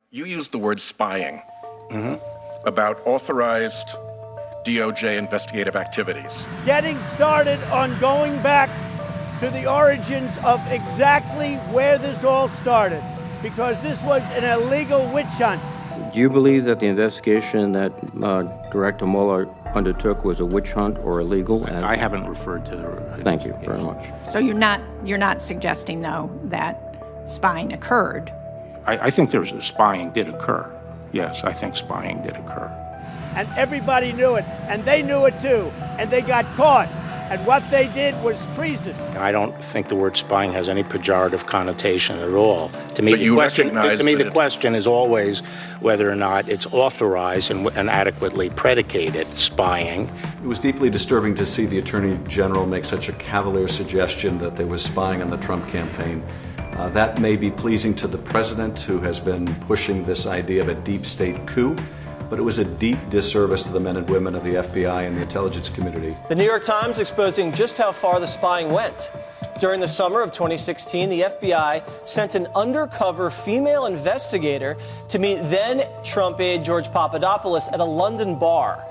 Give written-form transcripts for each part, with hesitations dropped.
You used the word spying about authorized DOJ investigative activities. Getting started on going back to the origins of exactly where this all started, because this was an illegal witch hunt. Do you believe that the investigation that Director Mueller undertook was a witch hunt or illegal? I haven't referred to the Thank you very much. So you're not suggesting, though, that spying occurred? I think spying did occur. Yes, I think spying did occur. And everybody knew it, and they knew it too, and they got caught. And what they did was treason. I don't think the word spying has any pejorative connotation at all. To me, But you recognize the question is always whether or not it's authorized and adequately predicated spying. It was deeply disturbing to see the Attorney General make such a cavalier suggestion that there was spying on the Trump campaign. That may be pleasing to the president, who has been pushing this idea of a deep state coup, but it was a deep disservice to the men and women of the FBI and the intelligence community. The New York Times exposing just how far the spying went. During the summer of 2016, the FBI sent an undercover female investigator to meet then Trump aide George Papadopoulos at a London bar.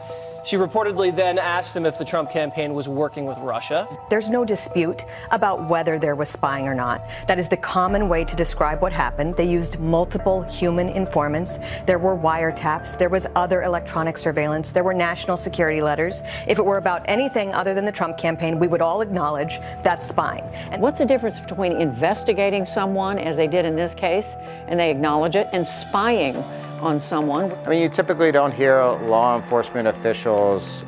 She reportedly then asked him if the Trump campaign was working with Russia. There's no dispute about whether there was spying or not. That is the common way to describe what happened. They used multiple human informants. There were wiretaps. There was other electronic surveillance. There were national security letters. If it were about anything other than the Trump campaign, we would all acknowledge that's spying. And what's the difference between investigating someone, as they did in this case, and they acknowledge it, and spying on someone? I mean, you typically don't hear law enforcement officials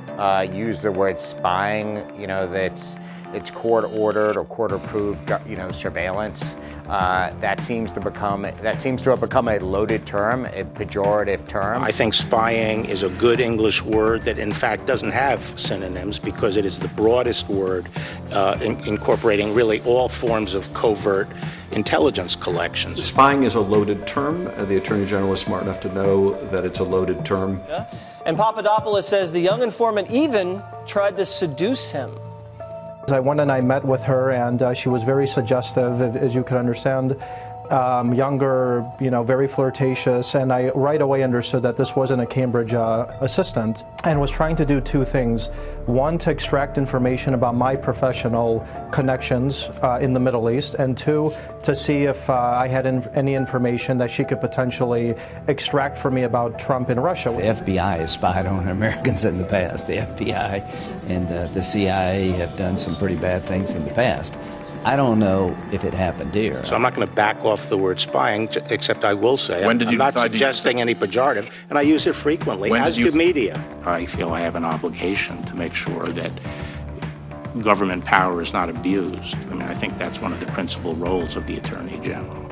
use the word spying. You know, it's court-ordered or court-approved, surveillance. That seems to have become a loaded term, a pejorative term. I think spying is a good English word that, in fact, doesn't have synonyms because it is the broadest word incorporating really all forms of covert intelligence collections. Spying is a loaded term. The Attorney General is smart enough to know that it's a loaded term. Yeah. And Papadopoulos says the young informant even tried to seduce him. I went and I met with her, and she was very suggestive, as you could understand. Younger, very flirtatious, and I right away understood that this wasn't a Cambridge assistant, and was trying to do two things. One, to extract information about my professional connections in the Middle East, and two, to see if I had any information that she could potentially extract for me about Trump and Russia. The FBI has spied on Americans in the past. The FBI and the CIA have done some pretty bad things in the past. I don't know if it happened here. So I'm not going to back off the word spying, except I will say I'm not suggesting any pejorative, and I use it frequently, as do media. I feel I have an obligation to make sure that government power is not abused. I mean, I think that's one of the principal roles of the Attorney General.